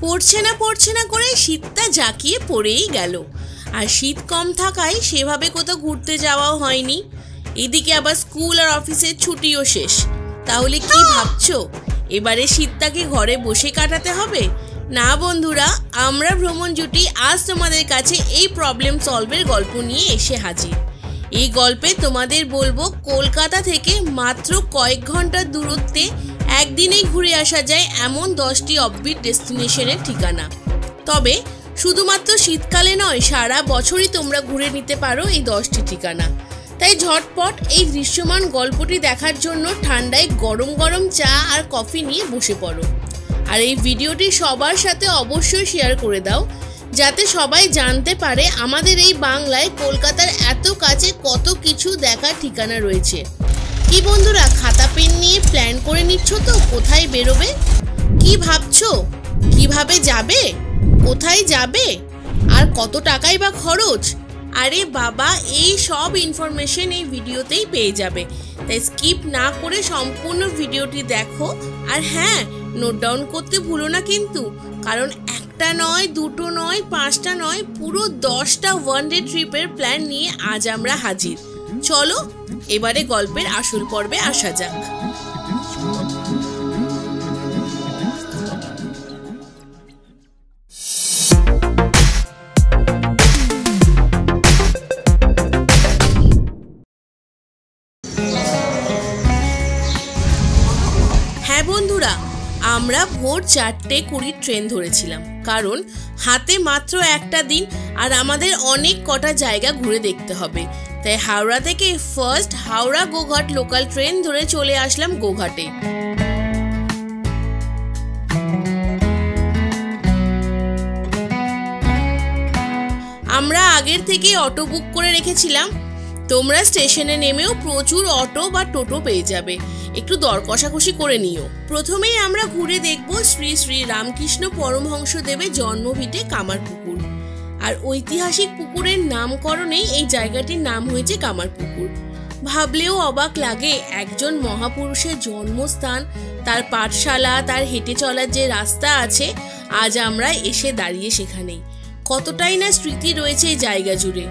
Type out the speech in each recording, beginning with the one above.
পড়ছে না করে শীতটা জাঁকিয়ে পড়েই গেল। আর শীত কম থাকায় সেভাবে কোথাও ঘুরতে যাওয়াও হয়নি। এদিকে আবার স্কুল আর অফিসের ছুটিও শেষ। তাহলে কি ভাবছো, এবারে শীতটাকে ঘরে বসে কাটাতে হবে? না বন্ধুরা, আমরা ভ্রমণ জুটি আজ তোমাদের কাছে এই প্রবলেম সলভের গল্প নিয়ে এসে হাজির। এই গল্পে তোমাদের বলবো কলকাতা থেকে মাত্র কয়েক ঘন্টার দূরত্বে একদিনেই ঘুরে আসা যায় এমন 10টি অফবিট ডেস্টিনেশনের ঠিকানা। তবে শুধুমাত্র শীতকালে নয়, সারা বছরই তোমরা ঘুরে নিতে পারো এই 10টি ঠিকানা। তাই ঝটপট এই দৃশ্যমান গল্পটি দেখার জন্য ঠান্ডায় গরম গরম চা আর কফি নিয়ে বসে পড়ো। আর এই ভিডিওটি সবার সাথে অবশ্যই শেয়ার করে দাও, যাতে সবাই জানতে পারে আমাদের এই বাংলায় কলকাতার এত কাছে কত কিছু দেখার ঠিকানা রয়েছে। কি বন্ধুরা, খাতা পেন নিয়ে প্ল্যান করে নিচ্ছ তো কোথায় বেরোবে? কি ভাবছো, কিভাবে যাবে, কোথায় যাবে, আর কত টাকাই বা খরচ? আরে বাবা, এই সব ইনফরমেশন এই ভিডিওতেই পেয়ে যাবে। তাই স্কিপ না করে সম্পূর্ণ ভিডিওটি দেখো। আর হ্যাঁ, নোট ডাউন করতে ভুলো না কিন্তু, কারণ একটা নয়, দুটো নয়, 5টা নয়, পুরো 10টা ওয়ান ডে ট্রিপের প্ল্যান নিয়ে আজ আমরা হাজির। চলো এবারে গল্পের আসল পর্বে আসা যাক। হ্যাঁ বন্ধুরা, আমরা ভোর 4:20 ট্রেন ধরেছিলাম, কারণ হাতে মাত্র একটা দিন আর আমাদের অনেক কটা জায়গা ঘুরে দেখতে হবে। তাই হাওড়া থেকে first Howrah Goghat local train ধরে চলে আসলাম গোঘাটে। আমরা আগের থেকেই অটো বুক করে রেখেছিলাম। তোমরা স্টেশনে নেমেও প্রচুর অটো বা টোটো পেয়ে যাবে, একটু দর কষাকষি করে নিও। প্রথমেই আমরা ঘুরে দেখব শ্রী শ্রী রামকৃষ্ণ পরমহংসদেবের জন্মভিটে কামারপুকুর। আর ঐতিহাসিক পুকুরের নামকরণেই এই জায়গাটির নাম হয়েছে কামারপুকুর। ভাবলেও অবাক লাগে, একজন মহাপুরুষের জন্মস্থান, তার পাঠশালা, তার হেঁটে চলার যে রাস্তা আছে, আজ আমরা এসে দাঁড়িয়ে সেখানেই। কতটাই না স্মৃতি রয়েছে এই জায়গা জুড়ে।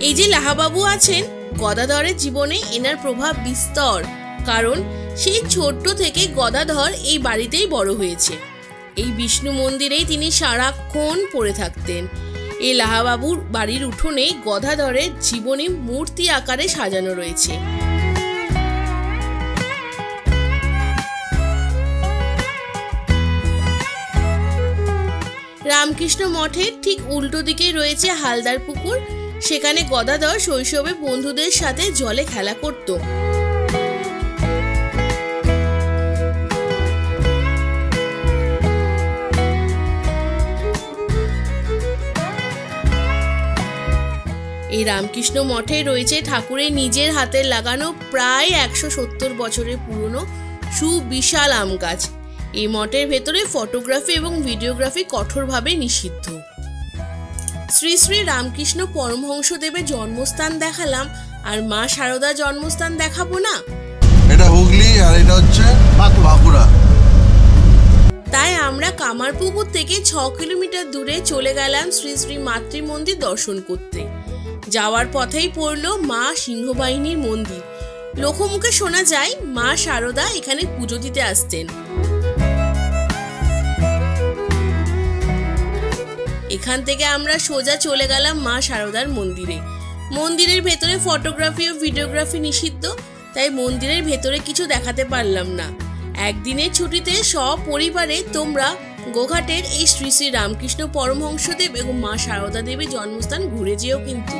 এই যে লাহাবাবু আছেন, গদাধরের জীবনে এনার প্রভাব বিস্তর, কারণ সেই ছোট্ট থেকে গদাধর এই বাড়িতেই বড় হয়েছে। এই বিষ্ণু মন্দিরেই তিনি সারাক্ষণ পড়ে থাকতেন। এই লাহাবাবুর বাড়ির উঠোনে গদাধরের জীবনী মূর্তি আকারে সাজানো রয়েছে। রামকৃষ্ণ মঠের ঠিক উল্টো দিকে রয়েছে হালদার পুকুর। সেখানে গদাধর শৈশবে বন্ধুদের সাথে জলে খেলা করত। এই রামকৃষ্ণ মঠে রয়েছে ঠাকুরের নিজের হাতের লাগানো প্রায় 170 বছরের পুরনো সুবিশাল আম গাছ। এই মঠের ভেতরে ফটোগ্রাফি এবং ভিডিওগ্রাফি কঠোরভাবে নিষিদ্ধ। শ্রী শ্রী রামকৃষ্ণ পরমহংসদেবের জন্মস্থান দেখালাম, আর মা শারদার জন্মস্থান দেখাবো না? এটা হুগলি আর এটা হচ্ছে বাঁকুড়া। তাই আমরা কামারপুকুর থেকে 6 কিলোমিটার দূরে চলে গেলাম শ্রী শ্রী মাতৃ মন্দির দর্শন করতে। যাওয়ার পথেই পড়ল মা সিংহবাহিনীর মন্দির। লোকমুখে শোনা যায় মা শারদা এখানে পুজো দিতে আসতেন। এখান থেকে আমরা সোজা চলে গেলাম মা শারদার মন্দিরে। মন্দিরের ভেতরে ফটোগ্রাফি ও ভিডিওগ্রাফি নিষিদ্ধ, তাই মন্দিরের ভেতরে কিছু দেখাতে পারলাম না। একদিনের ছুটিতে সপরিবারে তোমরা গোঘাটের এই শ্রী শ্রী রামকৃষ্ণ পরমহংসদেব এবং মা শারদা দেবীর জন্মস্থান ঘুরে যেও কিন্তু।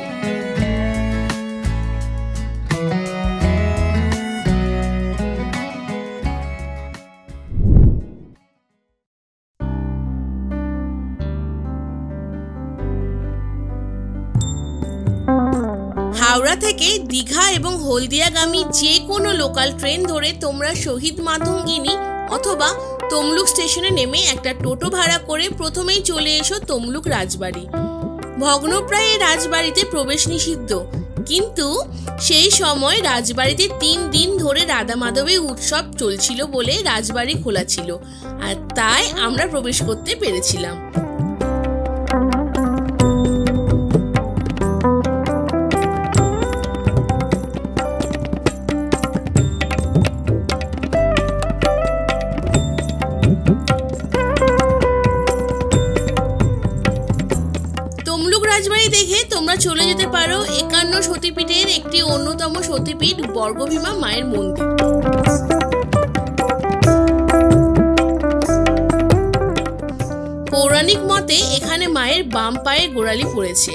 হাওড়া থেকে দীঘা এবং হলদিয়াগামী যে কোনো লোকাল ট্রেন ধরে তোমরা শহীদ মাতঙ্গিনী অথবা তমলুক স্টেশনে নেমে একটা টোটো ভাড়া করে প্রথমেই চলে এসো তমলুক রাজবাড়ি। ভগ্নপ্রায় এই রাজবাড়িতে প্রবেশ নিষিদ্ধ, কিন্তু সেই সময় রাজবাড়িতে 3 দিন ধরে রাধা মাধবের উৎসব চলছিল বলে রাজবাড়ি খোলা ছিল, আর তাই আমরা প্রবেশ করতে পেরেছিলাম। তমলুক রাজবাড়ি দেখে তোমরা চলে যেতে পারো 51 সতীপীঠের একটি অন্যতম সতীপীঠ বর্গভীমা মায়ের মন্দির। পৌরাণিক মতে এখানে মায়ের বাম পায়ের গোড়ালি পড়েছে।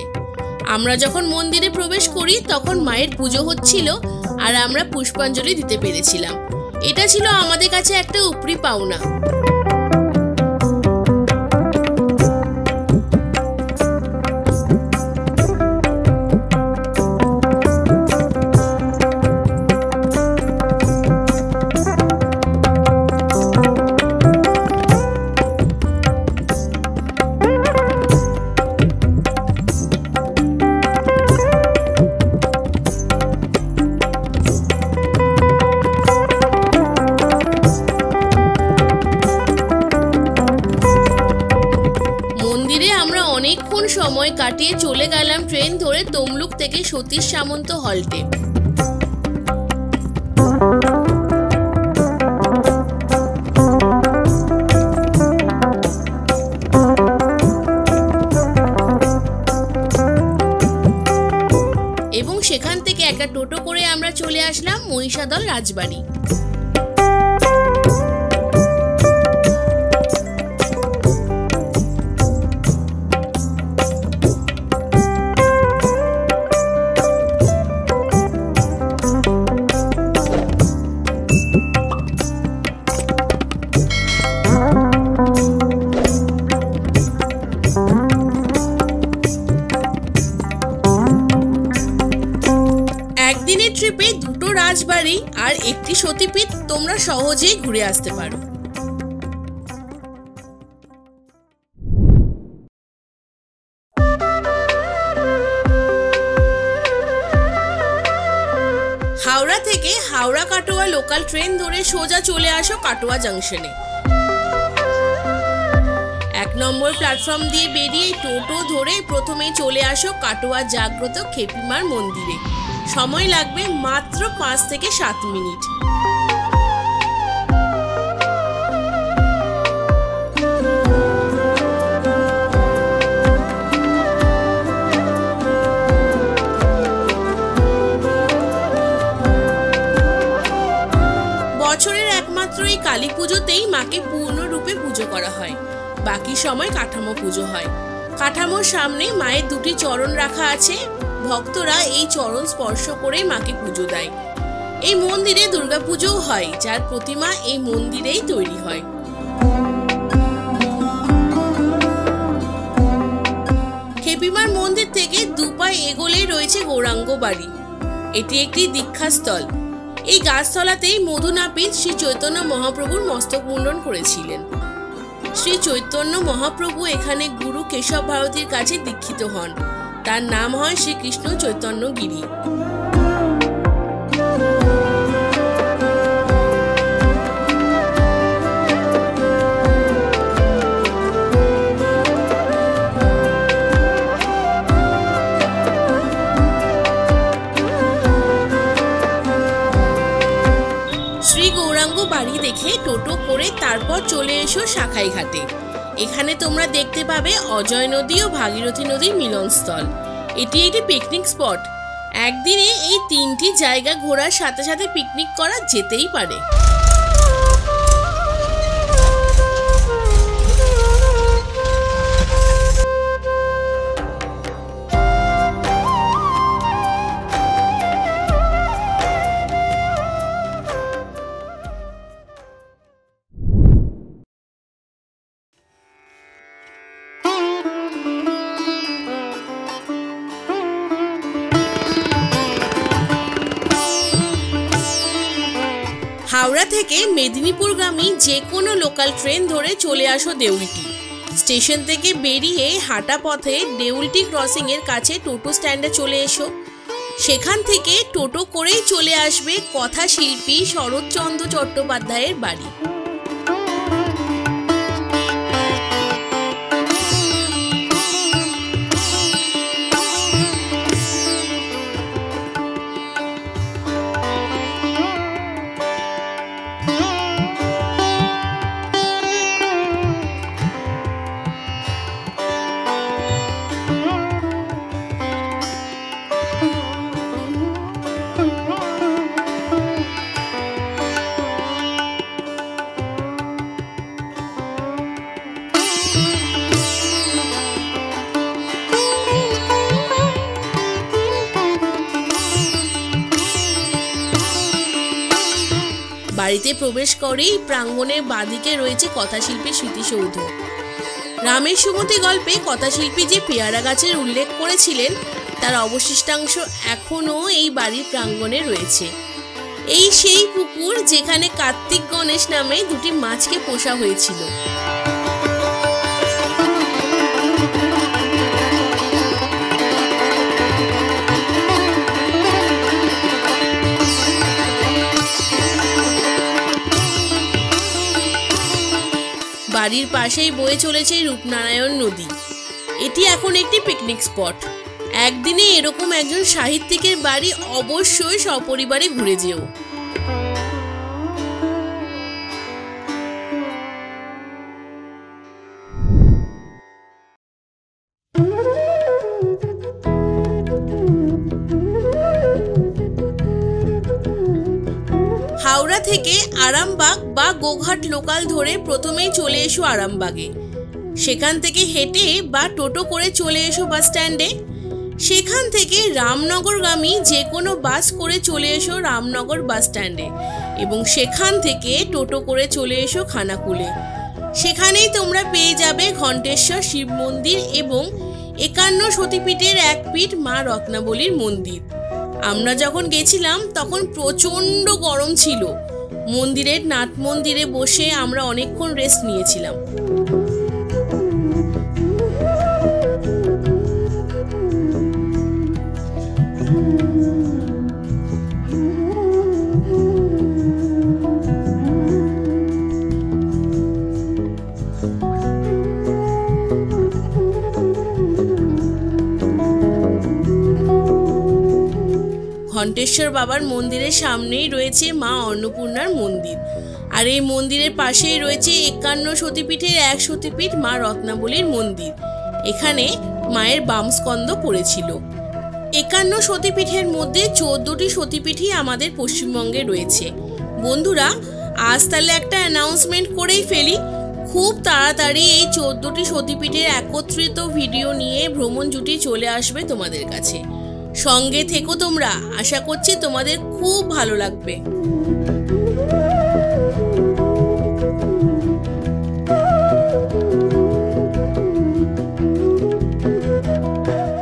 আমরা যখন মন্দিরে প্রবেশ করি তখন মায়ের পুজো হচ্ছিল আর আমরা পুষ্পাঞ্জলি দিতে পেরেছিলাম। এটা ছিল আমাদের কাছে একটা উপরি পাওনা। অনেকক্ষণ সময় কাটিয়ে চলে গেলাম ট্রেন ধরে তমলুক থেকে সতীশ সামন্ত হল্টে। এবং সেখান থেকে একটা টোটো করে আমরা চলে আসলাম মহিষাদল রাজবাড়ি। একদিনের ট্রিপে 2টো রাজবাড়ি আর একটি সতীপীঠ তোমরা সহজেই ঘুরে আসতে পারো। হাওড়া থেকে হাওড়া কাটোয়া লোকাল ট্রেন ধরে সোজা চলে আসো কাটোয়া জাংশনে। 1 নম্বর প্ল্যাটফর্ম দিয়ে বেরিয়ে টোটো ধরে প্রথমে চলে আসো কাটোয়া জাগ্রত খেপিমার মন্দিরে। সময় লাগবে মাত্র 5 থেকে 7 মিনিট। বছরের একমাত্র এই কালী পুজোতেই মাকে পূর্ণরূপে পুজো করা হয়, বাকি সময় কাঠামো পুজো হয়। কাঠামোর সামনে মায়ের 2টি চরণ রাখা আছে, ভক্তরা এই চরণ স্পর্শ করে মাকে পুজো দেয়। এই মন্দিরে দুর্গাপুজোও হয়, যার প্রতিমা এই মন্দিরেই তৈরি হয়। খেপিমার মন্দির থেকে 2 পা এগোলেই রয়েছে গৌরাঙ্গ বাড়ি। এটি একটি দীক্ষাস্থল। এই গাছতলাতেই মধুনাপিত শ্রী চৈতন্য মহাপ্রভুর মস্তক মুন্ডন করেছিলেন। শ্রী চৈতন্য মহাপ্রভু এখানে গুরু কেশব ভারতীর কাছে দীক্ষিত হন। তার নাম হয় শ্রীকৃষ্ণ চৈতন্য গিরি। শ্রী গৌরাঙ্গ বাড়ি দেখে টোটো করে তারপর চলে এসো শাখাই ঘাটে। এখানে তোমরা দেখতে পাবে অজয় নদী ও ভাগীরথী নদীর মিলনস্থল। এটি একটি পিকনিক স্পট। একদিনে এই 3টি জায়গা ঘোরার সাথে সাথে পিকনিক করা যেতেই পারে। হাওড়া থেকে মেদিনীপুরগামী যে কোনো লোকাল ট্রেন ধরে চলে আসো দেউলটি। স্টেশন থেকে বেরিয়ে হাঁটা পথে দেউলটি ক্রসিংয়ের কাছে টোটো স্ট্যান্ডে চলে এসো। সেখান থেকে টোটো করেই চলে আসবে কথাশিল্পী শরৎচন্দ্র চট্টোপাধ্যায়ের বাড়ি। বাড়িতে প্রবেশ করেই প্রাঙ্গণের বাদিকে রয়েছে কথাশিল্পী স্মৃতিসৌধ। রামের সুমতি গল্পে কথাশিল্পী যে পেয়ারা গাছের উল্লেখ করেছিলেন তার অবশিষ্টাংশ এখনও এই বাড়ির প্রাঙ্গণে রয়েছে। এই সেই পুকুর যেখানে কার্তিক গণেশ নামে দুটি মাছকে পোষা হয়েছিল। বাড়ির পাশেই বয়ে চলেছে রূপনারায়ণ নদী। এটি এখন একটি পিকনিক স্পট। একদিনে এরকম একজন সাহিত্যিকের বাড়ি অবশ্যই সপরিবারে ঘুরে যেও। হাওড়া থেকে আরামবাগ বা গোঘাট লোকাল ধরে প্রথমেই চলে এসো আরামবাগে। সেখান থেকে হেঁটে বা টোটো করে চলে এসো বাস স্ট্যান্ডে। সেখান থেকে রামনগরগামী যে কোনো বাস করে চলে এসো রামনগর বাস স্ট্যান্ডে এবং সেখান থেকে টোটো করে চলে এসো খানাকুলে। সেখানেই তোমরা পেয়ে যাবে ঘণ্টেশ্বর শিব মন্দির এবং 51 সতীপীঠের এক পীঠ মা রত্নাবলীর মন্দির। আমরা যখন গেছিলাম তখন প্রচণ্ড গরম ছিল। মন্দিরের নাট মন্দিরে বসে আমরা অনেকক্ষণ রেস্ট নিয়েছিলাম। ঘণ্টেশ্বর বাবার মন্দিরের সামনেই রয়েছে মা অন্নপূর্ণার মন্দির, আর এই মন্দিরের পাশেই রয়েছে 51 সতীপীঠের এক সতীপীঠ মা রত্নাবলীর মন্দির। এখানে মায়ের বাম স্কন্দ পড়েছিল। 51 সতীপীঠের মধ্যে 14টি সতীপীঠই আমাদের পশ্চিমবঙ্গে রয়েছে। বন্ধুরা, আজ তাহলে একটা অ্যানাউন্সমেন্ট করেই ফেলি। খুব তাড়াতাড়ি এই 14টি সতীপীঠের একত্রিত ভিডিও নিয়ে ভ্রমণ জুটি চলে আসবে তোমাদের কাছে। সঙ্গে থেকো তোমরা, আশা করছি তোমাদের খুব ভালো লাগবে।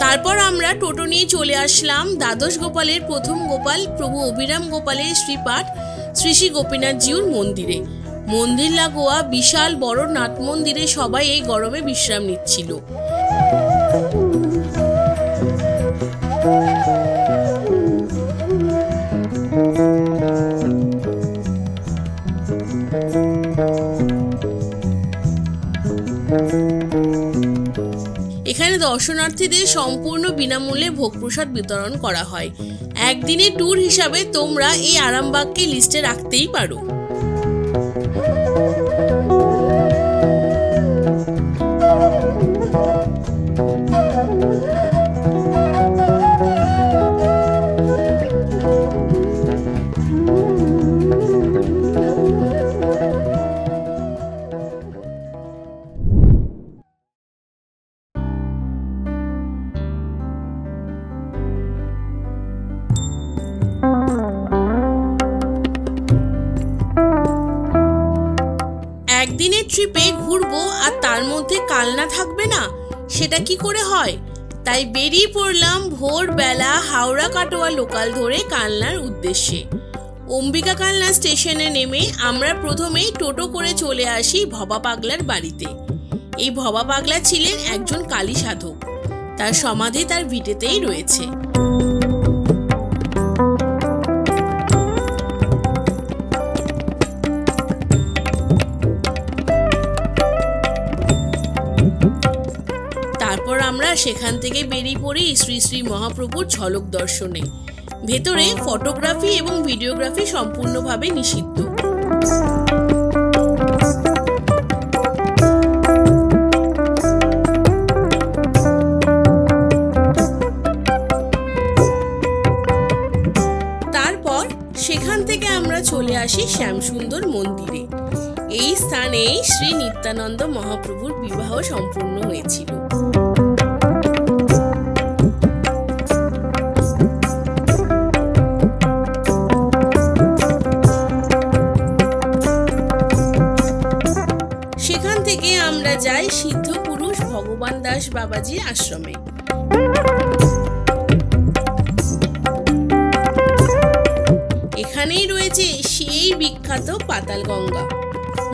তারপর আমরা টোটো নিয়ে চলে আসলাম দ্বাদশ গোপালের প্রথম গোপাল প্রভু অভিরাম গোপালের শ্রীপাঠ শ্রী শ্রী গোপীনাথজিউর মন্দিরে। মন্দির লাগোয়া বিশাল বড় নাট মন্দিরে সবাই এই গরমে বিশ্রাম নিচ্ছিল। এখানে দর্শনার্থীদের সম্পূর্ণ বিনামূল্যে ভোগ প্রসাদ বিতরণ করা হয়। একদিনের ট্যুর হিসাবে তোমরা এই আরামবাগকে লিস্টে রাখতেই পারো। একদিনের ট্রিপে ঘুরবো আর তার মধ্যে কালনা থাকবে না, সেটা কি করে হয়? তাই বেরিয়ে পড়লাম ভোরবেলা হাওড়া কাটোয়া লোকাল ধরে কালনার উদ্দেশ্যে। অম্বিকা কালনা স্টেশনে নেমে আমরা প্রথমেই টোটো করে চলে আসি ভবা পাগলার বাড়িতে। এই ভবা পাগলা ছিলেন একজন কালী সাধক। তার সমাধি তার ভিটেতেই রয়েছে। তারপর আমরা সেখান থেকে বেরিয়ে পড়ি শ্রী শ্রী মহাপ্রভুর ঝলক দর্শনে। ভেতরে ফটোগ্রাফি এবং ভিডিওগ্রাফি সম্পূর্ণভাবে নিষিদ্ধ। তারপর সেখান থেকে আমরা চলে আসি শ্যামসুন্দর মন্দিরে। এই স্থানেই শ্রী নিত্যানন্দ মহাপ্রভুর বিবাহ সম্পূর্ণ হয়েছিল। সেখান থেকে আমরা যাই সিদ্ধ পুরুষ ভগবান দাস বাবাজির আশ্রমে। এখানেই রয়েছে সেই বিখ্যাত পাতাল গঙ্গা।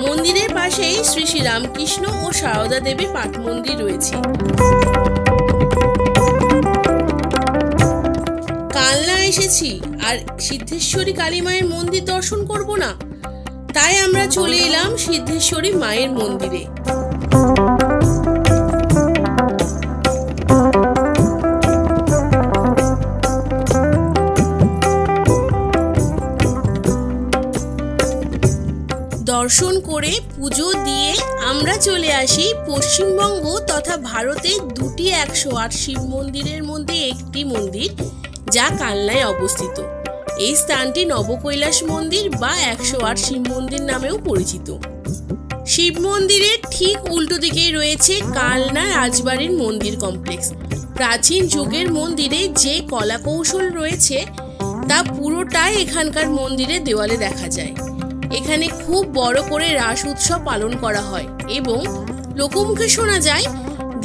মন্দিরের পাশেই শ্রী শ্রী রামকৃষ্ণ ও সারদা দেবীর পাঠ মন্দির রয়েছে। কালনা এসেছি আর সিদ্ধেশ্বরী কালী মায়ের মন্দির দর্শন করব না, তাই আমরা চলে এলাম সিদ্ধেশ্বরী মায়ের মন্দিরে। দর্শন করে পুজো দিয়ে আমরা চলে আসি পশ্চিমবঙ্গ তথা ভারতের দুটি 108 শিব মন্দিরের মধ্যে একটি মন্দির, যা কালনায় অবস্থিত। এই স্থানটি নবকৈলাস মন্দির বা 108 শিব মন্দির নামেও পরিচিত। শিব মন্দিরের ঠিক উল্টো দিকেই রয়েছে কালনা রাজবাড়ির মন্দির কমপ্লেক্স। প্রাচীন যুগের মন্দিরে যে কলা কৌশল রয়েছে তা পুরোটাই এখানকার মন্দিরের দেওয়ালে দেখা যায়। এখানে খুব বড় করে রাস উৎসব পালন করা হয় এবং লোকমুখে শোনা যায়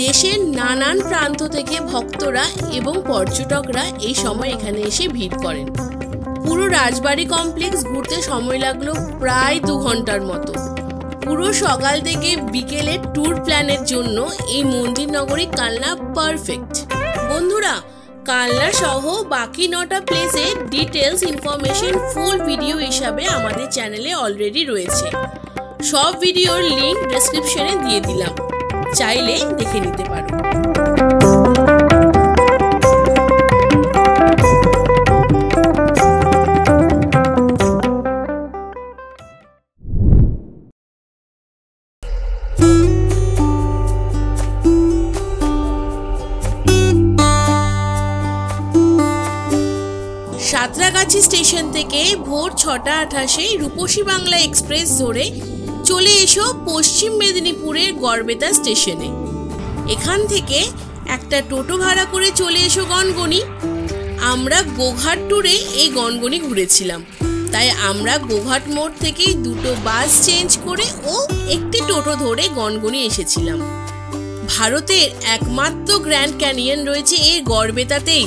দেশের নানান প্রান্ত থেকে ভক্তরা এবং পর্যটকরা এই সময় এখানে এসে ভিড় করেন। পুরো রাজবাড়ি কমপ্লেক্স ঘুরতে সময় লাগলো প্রায় 2 ঘন্টার মতো। পুরো সকাল থেকে বিকেলের ট্যুর প্ল্যানের জন্য এই মন্দির নগরী কালনা পারফেক্ট। বন্ধুরা, কালনা সহ বাকি 9টা প্লেসের ডিটেলস ইনফরমেশন ফুল ভিডিও হিসাবে আমাদের চ্যানেলে অলরেডি রয়েছে। সব ভিডিওর লিংক ডেসক্রিপশনে দিয়ে দিলাম, চাইলে দেখে নিতে পারো। সাঁতরাগাছি স্টেশন থেকে ভোর 6:28 রূপসী বাংলা এক্সপ্রেস ধরে চলে এসো পশ্চিম মেদিনীপুরের গড়বেতা স্টেশনে। এখান থেকে একটা টোটো ভাড়া করে চলে এসো গনগনি। আমরা গোঘাট ট্যুরে এই গনগনি ঘুরেছিলাম, তাই আমরা গোঘাট মোড় থেকেই 2টো বাস চেঞ্জ করে ও একটি টোটো ধরে গনগনি এসেছিলাম। ভারতের একমাত্র গ্র্যান্ড ক্যানিয়ন রয়েছে এই গড়বেতাতেই,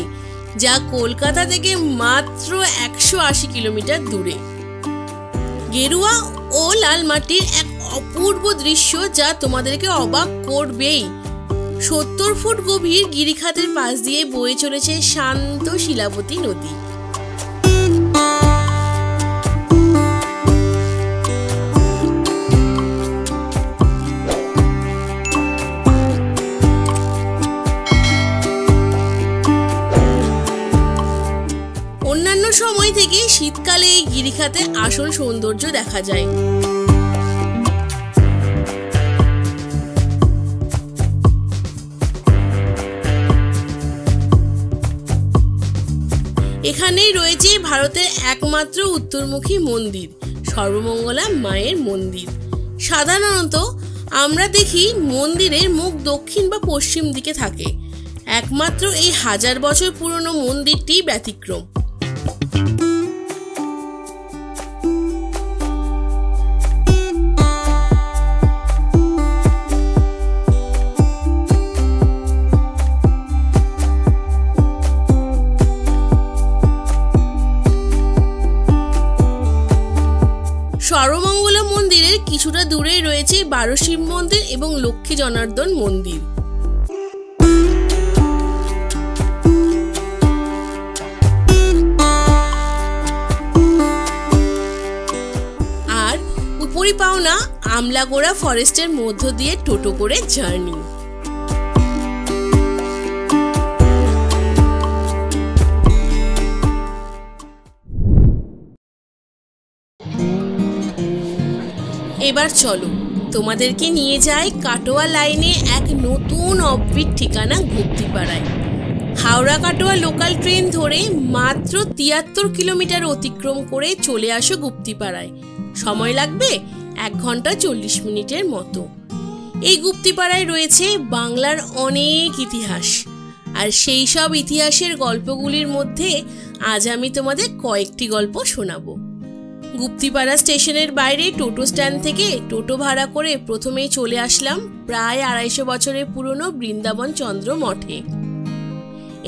যা কলকাতা থেকে মাত্র 180 কিলোমিটার দূরে। গেরুয়া ও লাল মাটির এক অপূর্ব দৃশ্য যা তোমাদেরকে অবাক করবেই। 70 ফুট গভীর গিরিখাতের পাশ দিয়ে বয়ে চলেছে শান্ত শিলাবতী নদী। অন্যান্য সময় থেকে শীতকালে এই গিরিখাতে আসল সৌন্দর্য দেখা যায়। এখানেই রয়েছে ভারতের একমাত্র উত্তরমুখী মন্দির, সর্বমঙ্গলা মায়ের মন্দির। সাধারণত আমরা দেখি মন্দিরের মুখ দক্ষিণ বা পশ্চিম দিকে থাকে, একমাত্র এই 1000 বছর পুরনো মন্দিরটি ব্যতিক্রম। সর্বমঙ্গলা মন্দিরের কিছুটা দূরেই রয়েছে 12 শিব মন্দির এবং লক্ষ্মী জনার্দন মন্দির। আর উপরি পাওনা আমলাগোড়া ফরেস্টের মধ্য দিয়ে টোটো করে জার্নি। এবার চলো তোমাদেরকে নিয়ে যাই কাটোয়া লাইনে এক নতুন অফবিট ঠিকানা গুপ্তিপাড়ায়। হাওড়া কাটোয়া লোকাল ট্রেন ধরে মাত্র 73 কিলোমিটার অতিক্রম করে চলে আসো গুপ্তিপাড়ায়। সময় লাগবে 1 ঘন্টা 40 মিনিটের মতো। এই গুপ্তিপাড়ায় রয়েছে বাংলার অনেক ইতিহাস, আর সেই সব ইতিহাসের গল্পগুলির মধ্যে আজ আমি তোমাদের কয়েকটি গল্প শোনাবো। গুপ্তিপাড়া স্টেশনের বাইরে টোটো স্ট্যান্ড থেকে টোটো ভাড়া করে প্রথমেই চলে আসলাম প্রায় 250 বছরের পুরনো বৃন্দাবন চন্দ্র মঠে।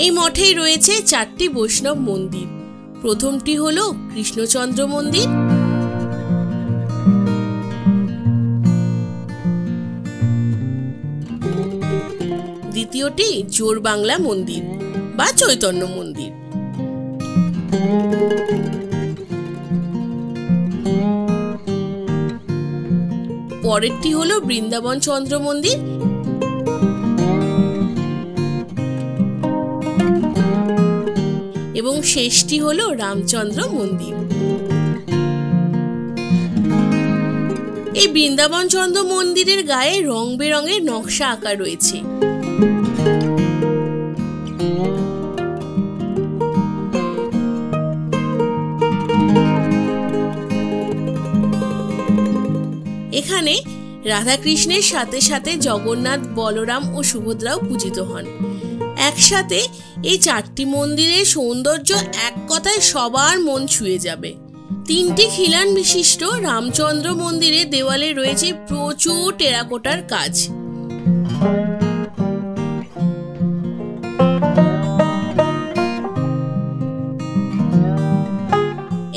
এই মঠেই রয়েছে 4টি বৈষ্ণব মন্দির। প্রথমটি হলো কৃষ্ণচন্দ্র মন্দির, দ্বিতীয়টি জোর বাংলা মন্দির বা চৈতন্য মন্দির, পরেরটি হলো বৃন্দাবন চন্দ্র মন্দির এবং শেষটি হলো রামচন্দ্র মন্দির। এই বৃন্দাবন চন্দ্র মন্দিরের গায়ে রং বেরঙের নকশা আঁকা রয়েছে। এখানে রাধাকৃষ্ণের সাথে সাথে জগন্নাথ, বলরাম ও সুভদ্রাও পূজিত হন। একসাথে এই 4টি মন্দিরের সৌন্দর্য এক কথায় সবার মন ছুঁয়ে যাবে। 3টি খিলান বিশিষ্ট রামচন্দ্র মন্দিরের দেওয়ালে রয়েছে প্রচুর টেরাকোটার কাজ।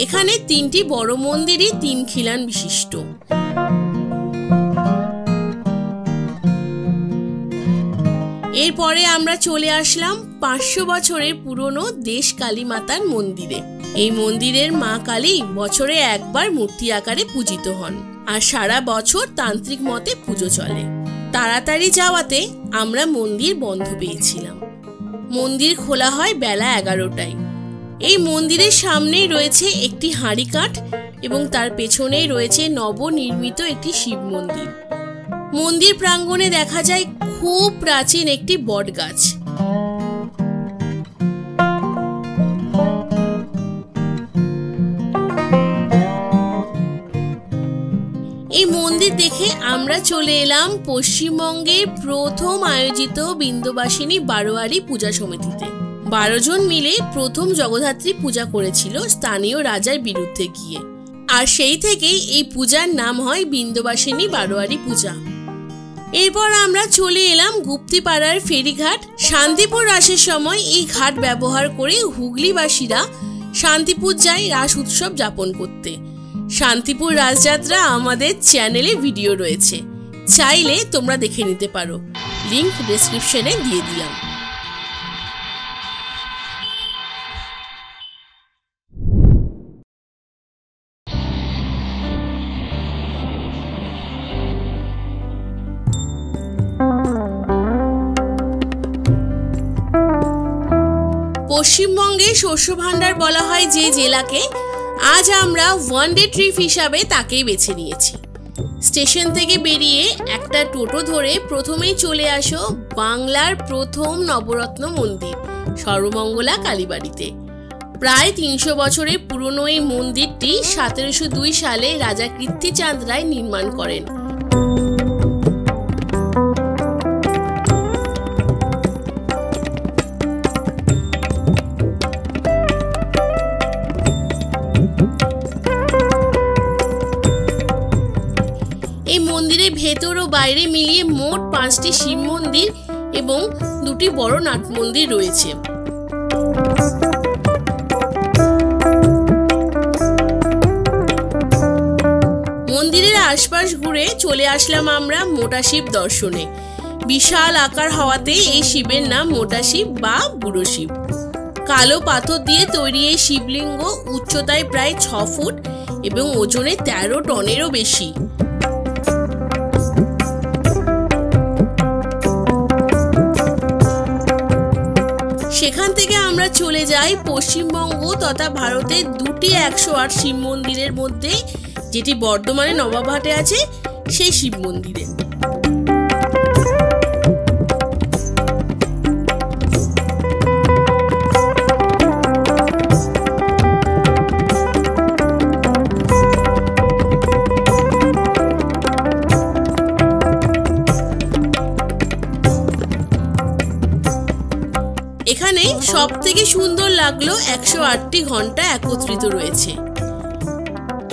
এখানে 3টি বড় মন্দিরই 3 খিলান বিশিষ্ট। এরপরে আমরা চলে আসলাম 500 বছরের পুরনো দেশ কালী মাতার মন্দিরে। এই মন্দিরের মা কালী বছরে একবার মূর্তি আকারে পূজিত হন, আর সারা বছর তান্ত্রিক মতে পুজো চলে। তাড়াতাড়ি যাওয়াতে আমরা মন্দির বন্ধ পেয়েছিলাম। মন্দির খোলা হয় বেলা 11টায়। এই মন্দিরের সামনেই রয়েছে একটি হাঁড়ি কাঠ এবং তার পেছনেই রয়েছে নবনির্মিত একটি শিব মন্দির। মন্দির প্রাঙ্গণে দেখা যায় খুব প্রাচীন একটি বট গাছ। এই মন্দির দেখে আমরা চলে এলাম পশ্চিমবঙ্গের প্রথম আয়োজিত বিন্দুবাসিনী বারোয়ারি পূজা সমিতিতে। 12 জন মিলে প্রথম জগদ্ধাত্রী পূজা করেছিল স্থানীয় রাজার বিরুদ্ধে গিয়ে, আর সেই থেকেই এই পূজার নাম হয় বিন্দুবাসিনী বারোয়ারি পূজা। এরপর আমরা চলে এলাম গুপ্তিপাড়ার ফেরিঘাট। শান্তিপুর রাসের সময় এই ঘাট ব্যবহার করে হুগলিবাসীরা শান্তিপুর যায় রাস উৎসব যাপন করতে। শান্তিপুর রাসযাত্রা আমাদের চ্যানেলে ভিডিও রয়েছে, চাইলে তোমরা দেখে নিতে পারো, লিংক ডেসক্রিপশনে দিয়ে দিলাম। পশ্চিমবঙ্গে শস্য ভাণ্ডার বলা হয় যে জেলাকে, আজ আমরা ওয়ান ডে ট্রিপ হিসাবে তাকেই বেছে নিয়েছি। স্টেশন থেকে বেরিয়ে একটা টোটো ধরে প্রথমেই চলে আসো বাংলার প্রথম নবরত্ন মন্দির সর্বমঙ্গলা কালীবাড়িতে। প্রায় 300 বছরের পুরনো এই মন্দিরটি 1702 সালে রাজা কীর্তিচাঁদ রায় নির্মাণ করেন। এই মন্দিরের ভেতর ও বাইরে মিলিয়ে মোট 5টি শিব মন্দির এবং 2টি বড় নাট মন্দির রয়েছে। আশপাশ ঘুরে চলে আসলাম আমরা মোটা শিব দর্শনে। বিশাল আকার হওয়াতে এই শিবের নাম মোটা শিব বা বুড়ো শিব। কালো পাথর দিয়ে তৈরি এই শিবলিঙ্গ উচ্চতায় প্রায় 6 ফুট এবং ওজনে 13 টনেরও বেশি। সেখান থেকে আমরা চলে যাই পশ্চিমবঙ্গ তথা ভারতের দুটি 108 শিব মন্দিরের মধ্যে, যেটি বর্ধমানে নবাবহাটে আছে, সেই শিব মন্দিরে। এখানে সব থেকে সুন্দর লাগলো 108টি ঘন্টা একত্রিত রয়েছে।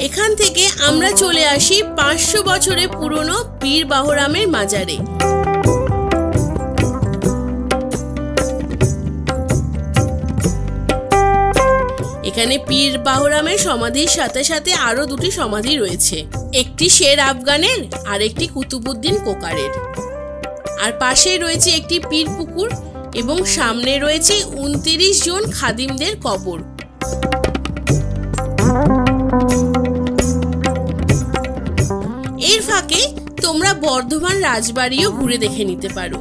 এখান থেকে আমরা চলে আসি 500 বছরের পুরনো পীর বাহরামের মাজারে। এখানে পীর বাহরামের সমাধির সাথে সাথে আরো দুটি সমাধি রয়েছে, একটি শের আফগানের আর একটি কুতুবউদ্দিন কোকারের। আর পাশেই রয়েছে একটি পীর পুকুর এবং সামনে রয়েছে 29 জন খাদিমদের কবর। এর ফাঁকে তোমরা বর্ধমান রাজবাড়িও ঘুরে দেখে নিতে পারো।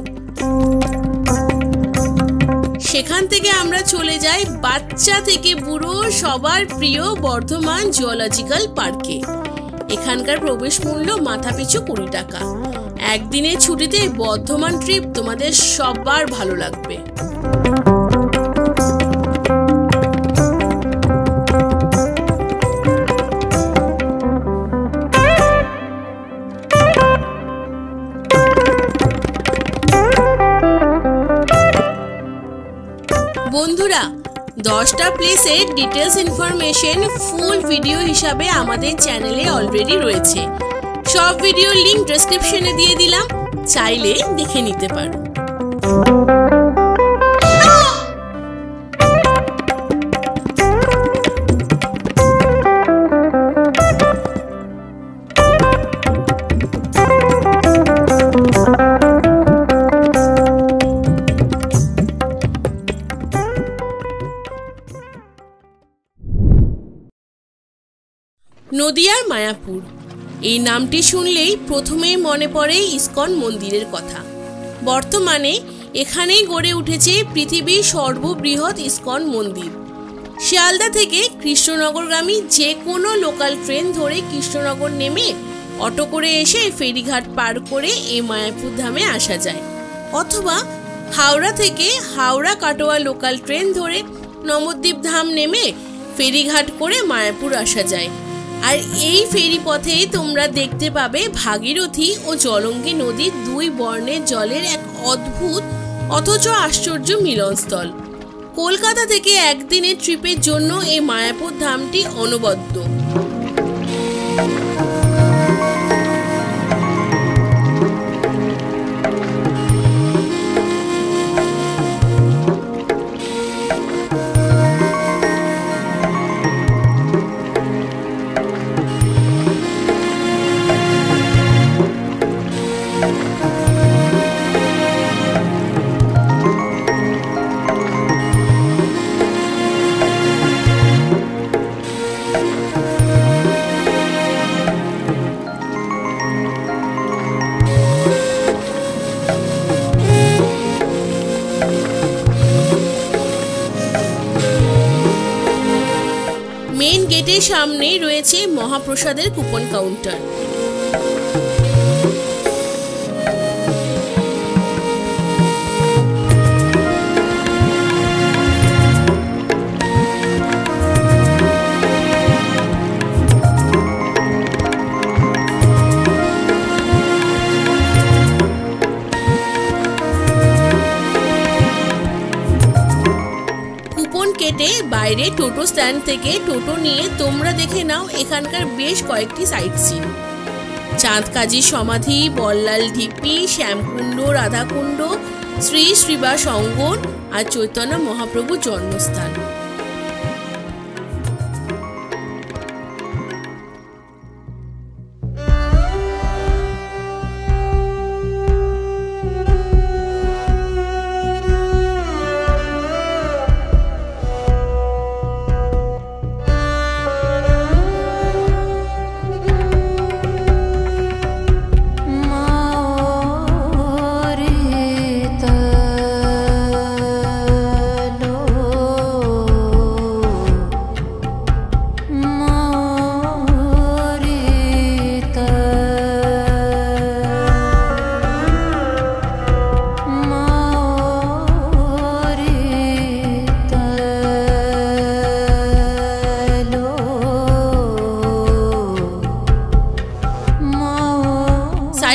সেখান থেকে আমরা চলে যাই বাচ্চা থেকে বুড়ো সবার প্রিয় বর্ধমান জুলজিক্যাল পার্কে। এখানকার প্রবেশ মূল্য মাথাপিছু 20 টাকা। একদিনের ছুটিতে বর্ধমান ট্রিপ তোমাদের সবার ভালো লাগবে। বন্ধুরা, 10টা প্লেসের ডিটেলস ইনফরমেশন ফুল ভিডিও হিসাবে আমাদের চ্যানেলে অলরেডি রয়েছে। সব ভিডিওর লিংক ডেসক্রিপশনে দিয়ে দিলাম, চাইলে দেখে নিতে পারো। নদিয়ার মায়াপুর, এই নামটি শুনলেই প্রথমেই মনে পড়ে ইসকন মন্দিরের কথা। বর্তমানে এখানেই গড়ে উঠেছে পৃথিবীর সর্ববৃহৎ ইসকন মন্দির। শিয়ালদা থেকে কৃষ্ণনগরগামী যে কোনো লোকাল ট্রেন ধরে কৃষ্ণনগর নেমে অটো করে এসে ফেরিঘাট পার করে এই মায়াপুর ধামে আসা যায়, অথবা হাওড়া থেকে হাওড়া কাটোয়া লোকাল ট্রেন ধরে নবদ্বীপ ধাম নেমে ফেরিঘাট করে মায়াপুর আসা যায়। আর এই ফেরি পথেই তোমরা দেখতে পাবে ভাগীরথী ও জলঙ্গি নদীর দুই বর্ণের জলের এক অদ্ভুত অথচ আশ্চর্য মিলনস্থল। কলকাতা থেকে একদিনের ট্রিপের জন্য এই মায়াপুর ধামটি অনবদ্য। মেন গেটের সামনেই রয়েছে মহাপ্রসাদের কুপন কাউন্টার। কেটে বাইরে টোটো স্ট্যান্ড থেকে টোটো নিয়ে তোমরা দেখে নাও এখানকার বেশ কয়েকটি সাইট সিন। চাঁদকাজির সমাধি, বল্লাল ঢিপি, শ্যামকুণ্ড, রাধাকুণ্ড, শ্রী শ্রীবাস অঙ্গন আর চৈতন্য মহাপ্রভুর জন্মস্থান।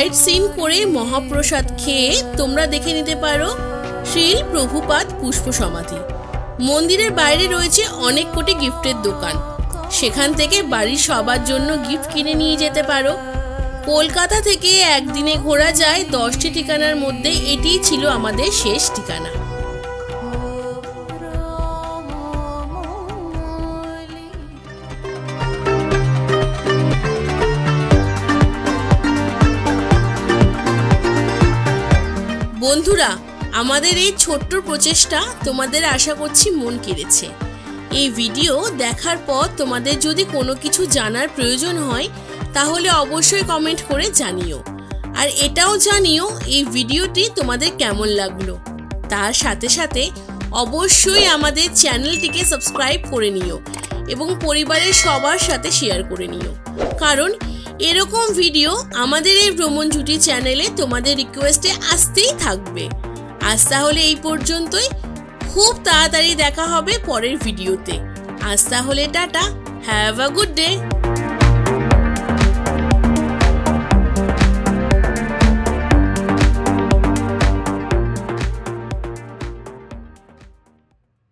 সাইট সিন করে মহাপ্রসাদ খেয়ে তোমরা দেখে নিতে পারো শ্রীল প্রভুপাদ পুষ্প সমাধি। মন্দিরের বাইরে রয়েছে অনেক কোটি গিফটের দোকান, সেখান থেকে বাড়ির সবার জন্য গিফট কিনে নিয়ে যেতে পারো। কলকাতা থেকে একদিনে ঘোরা যায় 10টি ঠিকানার মধ্যে এটিই ছিল আমাদের শেষ ঠিকানা। বন্ধুরা, আমাদের এই ছোট্ট প্রচেষ্টা তোমাদের আশা করছি মন কেড়েছে। এই ভিডিও দেখার পর তোমাদের যদি কোনো কিছু জানার প্রয়োজন হয় তাহলে অবশ্যই কমেন্ট করে জানিও। আর এটাও জানিও এই ভিডিওটি তোমাদের কেমন লাগলো। তার সাথে সাথে অবশ্যই আমাদের চ্যানেলটিকে সাবস্ক্রাইব করে নিও এবং পরিবারের সবার সাথে শেয়ার করে নিও, কারণ এরকম ভিডিও আমাদের এই ভ্রমণ জুটি চ্যানেলে তোমাদের রিকোয়েস্টে আসতেই থাকবে। আজ তাহলে এই পর্যন্তই, খুব তাড়াতাড়ি দেখা হবে পরের ভিডিওতে। আজ তাহলে tata, have a good day.